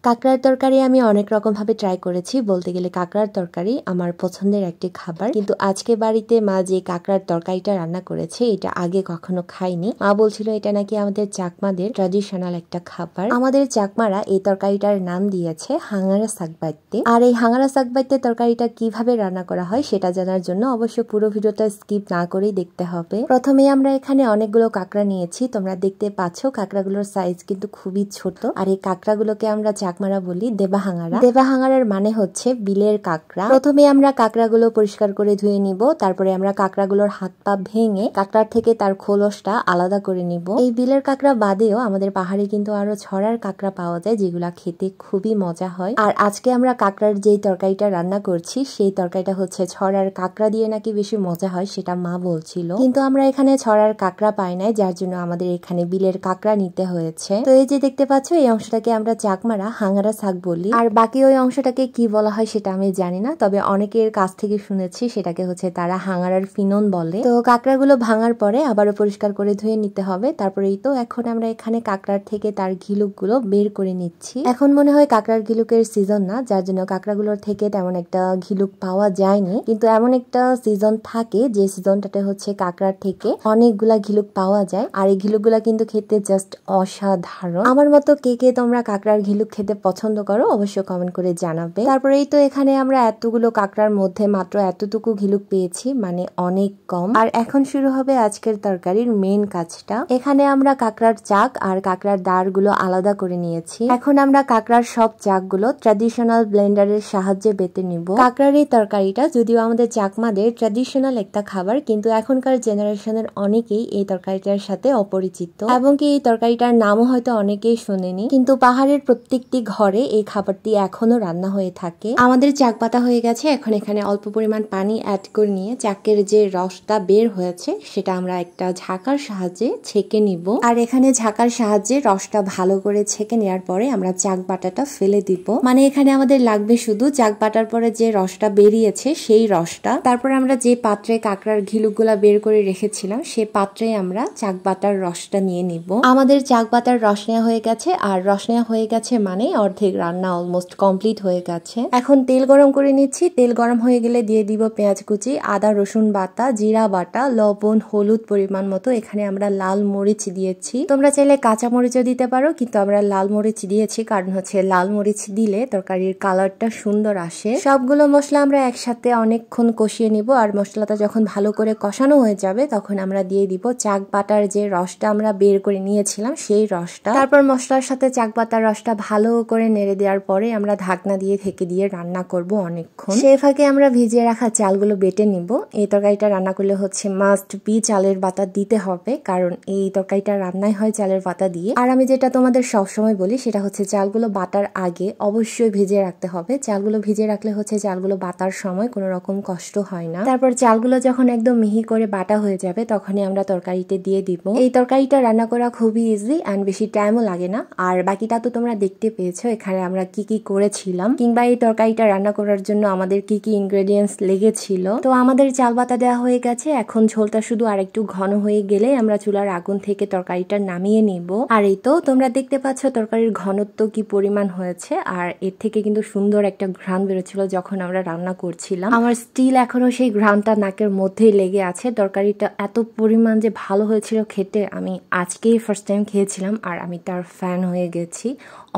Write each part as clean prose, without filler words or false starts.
কাঁকড়ার তরকারি আমি অনেক রকম ভাবে ট্রাই করেছি। বলতে গেলে কাঁকড়ার তরকারি আমার পছন্দের একটি খাবার, কিন্তু আজকে বাড়িতে মা যে কাঁকড়ার তরকারিটা রান্না করেছে এটা আগে কখনো খাইনি। মা বলছিল এটা নাকি আমাদের চাকমাদের ট্র্যাডিশনাল একটা খাবার। আমাদের চাকমারা এই তরকারিটার নাম দিয়েছে হাঙ্গারা শাকবাইতে। আর এই হাঙ্গারা শাকবাইতে তরকারিটা কিভাবে রান্না করা হয় সেটা জানার জন্য অবশ্য পুরো ভিডিওটা স্কিপ না করেই দেখতে হবে। প্রথমে আমরা এখানে অনেকগুলো কাঁকড়া নিয়েছি, তোমরা দেখতে পাচ্ছ কাঁকড়াগুলোর সাইজ কিন্তু খুবই ছোট। আর এই কাঁকড়াগুলোকে আমরা চাকমারা বলি দেবাহাঙ্গারা। দেবাহাঙ্গারার মানে হচ্ছে বিলের কাঁকড়া। প্রথমে আমরা কাঁকড়াগুলো পরিষ্কার করে ধুয়ে নিব, তারপরে আমরা কাঁকড়াগুলোর হাত পা ভেঙে কাঁকড়ার থেকে তার খোলসটা আলাদা করে নিব। এই বিলের কাঁকড়া বাদেও আমাদের পাহাড়ে কিন্তু আরো ছড়ার কাঁকড়া পাওয়া যায়, যেগুলা খেতে খুবই মজা হয়। আর আজকে আমরা কাঁকড়ার যেই তরকারিটা রান্না করছি সেই তরকারিটা হচ্ছে ছড়ার কাঁকড়া দিয়ে নাকি বেশি মজা হয়, সেটা মা বলছিল। কিন্তু আমরা এখানে ছড়ার কাঁকড়া পাই নাই, যার জন্য আমাদের এখানে বিলের কাঁকড়া নিতে হয়েছে। তো এই যে দেখতে পাচ্ছ এই অংশটাকে আমরা চাকমারা হাঙ্গারা শাক বলি, আর বাকি ওই অংশটাকে কি বলা হয় সেটা আমি জানি না, তবে অনেকের কাছ থেকে শুনেছি সেটাকে হচ্ছে তারা হাঙ্গারার ফিনন বলে। তো কাঁকড়াগুলো ভাঙার পরে আবারও পরিষ্কার করে ধুয়ে নিতে হবে। তারপরেই তো এখন আমরা এখানে কাঁকড়ার থেকে তার ঘিলুকগুলো বের করে নিচ্ছি। এখন মনে হয় কাঁকড়ার ঘিলুকের সিজন না, যার জন্য কাঁকড়াগুলোর থেকে তেমন একটা ঘিলুক পাওয়া যায়নি, কিন্তু এমন একটা সিজন থাকে যে সিজনটাতে হচ্ছে কাঁকড়ার থেকে অনেকগুলা ঘিলুক পাওয়া যায়। আর এই ঘিলুকগুলা কিন্তু খেতে জাস্ট অসাধারণ। আমার মতো কে কে তোমরা কাঁকড়ার ঘিলুক খেতে পছন্দ করো অবশ্যই কমেন্ট করে জানাবে। তারপরেই তো এখানে আমরা এতগুলো কাঁকড়ার মধ্যে মাত্র এতটুকু ঘিলুক পেয়েছি, মানে অনেক কম। আর এখন শুরু হবে আজকের তরকারির মেইন কাজটা। এখানে আমরা কাঁকড়ার চাক আর কাঁকড়ার দাঁড়গুলো আলাদা করে নিয়েছি। এখন আমরা কাঁকড়ার সব চাকগুলো ট্র্যাডিশনাল ব্লেন্ডারের সাহায্যে বেটে নিব। কাঁকড়ার এই তরকারিটা যদিও আমাদের চাকমাদের ট্র্যাডিশনাল একটা খাবার, কিন্তু এখনকার জেনারেশনের অনেকেই এই তরকারিটার সাথে অপরিচিত, এবং কি এই তরকারিটার নামও হয়তো অনেকেই শোনেনি। কিন্তু পাহাড়ের প্রত্যেকটি ঘরে এই খাবারটি এখনো রান্না হয়ে থাকে। আমাদের চাক পাতা হয়ে গেছে, এখন এখানে অল্প পরিমাণ পানি অ্যাড করে নিয়ে চাকের যে রসটা বের হয়েছে সেটা আমরা একটা ঝাঁকার সাহায্যে ছেঁকে নিব। আর এখানে ঝাঁকার সাহায্যে রসটা ভালো করে ছেঁকে নেওয়ার পরে আমরা চাক বাটাটা ফেলে দিব। মানে এখানে আমাদের লাগবে শুধু চাক বাটার পরে যে রসটা বেরিয়েছে সেই রসটা। তারপর আমরা যে পাত্রে কাঁকড়ার ঘিলুকগুলা বের করে রেখেছিলাম সেই পাত্রে আমরা চাক বাটার রসটা নিয়ে নিব। আমাদের চাক বাটার রস নেওয়া হয়ে গেছে, আর রস নেওয়া হয়ে গেছে মানে অর্ধেক রান্না অলমোস্ট কমপ্লিট হয়ে গেছে। এখন তেল গরম করে নিচ্ছি। তেল গরম হয়ে গেলে দিয়ে দিব পেঁয়াজ কুচি, আদা রসুন বাটা, জিরা বাটা, লবণ, হলুদ পরিমাণ মতো। এখানে আমরা লাল মরিচ দিয়েছি, তোমরা চাইলে কাঁচা মরিচও দিতে পারো, কিন্তু আমরা লাল মরিচ দিয়েছি কারণ হচ্ছে লাল মরিচ দিলে তরকারির কালারটা সুন্দর আসে। সবগুলো মশলা আমরা একসাথে অনেকক্ষণ কষিয়ে নিব। আর মশলাটা যখন ভালো করে কষানো হয়ে যাবে তখন আমরা দিয়ে দিব চাক বাটার যে রসটা আমরা বের করে নিয়েছিলাম সেই রসটা। তারপর মশলার সাথে চাক বাটার রসটা ভালো করে নেড়ে দেওয়ার পরে আমরা ঢাকনা দিয়ে ঢেকে দিয়ে রান্না করব অনেকক্ষণ। সেই ফাঁকে আমরা ভিজিয়ে রাখা চালগুলো বেটে নিব। এই তরকারিটা রান্না করলে হচ্ছে মাস্ট বি চালের বাটা দিতে হবে, কারণ এই তরকারিটা রান্নাই হয় চালের বাটা দিয়ে। আর আমি যেটা তোমাদের সবসময় বলি সেটা হচ্ছে চালগুলো বাটার আগে অবশ্যই ভিজিয়ে রাখতে হবে। চালগুলো ভিজিয়ে রাখলে হচ্ছে চালগুলো বাটার সময় কোনো রকম কষ্ট হয় না। তারপর চালগুলো যখন একদম মিহি করে বাটা হয়ে যাবে তখনই আমরা তরকারিতে দিয়ে দিব। এই তরকারিটা রান্না করা খুবই ইজি অ্যান্ড বেশি টাইমও লাগে না। আর বাকিটা তো তোমরা দেখতে পেয়েছো এখানে আমরা কি কি করেছিলাম, কিংবা এই তরকারিটা রান্না করার জন্য আমাদের কি কি ইনগ্রেডিয়েন্টস লেগেছিল। তো আমাদের চাল বাটা দেওয়া হয়ে গেছে, এখন ঝোলটা শুধু আর একটু ঘন হয়ে গেলে আমরা চুলার আগুন থেকে তরকারিটা নামিয়ে নিব। আর এই তো তোমরা দেখতে পাচ্ছ তরকারির ঘনত্ব কি পরিমাণ হয়েছে, আর এর থেকে কিন্তু সুন্দর একটা ঘ্রাণ বেরোচ্ছিল যখন আমরা রান্না করছিলাম। আমার স্টিল এখনো সেই ঘ্রাণটা নাকের মধ্যেই লেগে আছে। তরকারিটা এত পরিমাণ যে ভালো হয়েছিল খেতে, আমি আজকেই ফার্স্ট টাইম খেয়েছিলাম আর আমি তার ফ্যান হয়ে গেছি।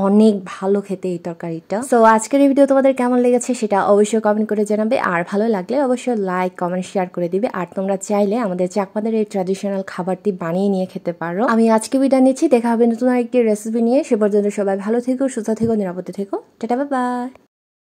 অনেক ভালো খেতে এই তরকারিটা। সো আজকের এই ভিডিও তোমাদের কেমন লেগেছে সেটা অবশ্যই কমেন্ট করে জানাবে, আর ভালো লাগলে অবশ্যই লাইক কমেন্ট শেয়ার করে দিবে। আর তোমরা চাইলে আমাদের চাকমাদের এই ট্র্যাডিশনাল খাবারটি বানিয়ে নিয়ে খেতে পারো। আমি আজকে বিদায় নিচ্ছি, দেখা হবে নতুন আরেকটি রেসিপি নিয়ে। সে পর্যন্ত সবাই ভালো থেকো, সুস্থ থেকো, নিরাপদে থেকো। Tata, bye bye.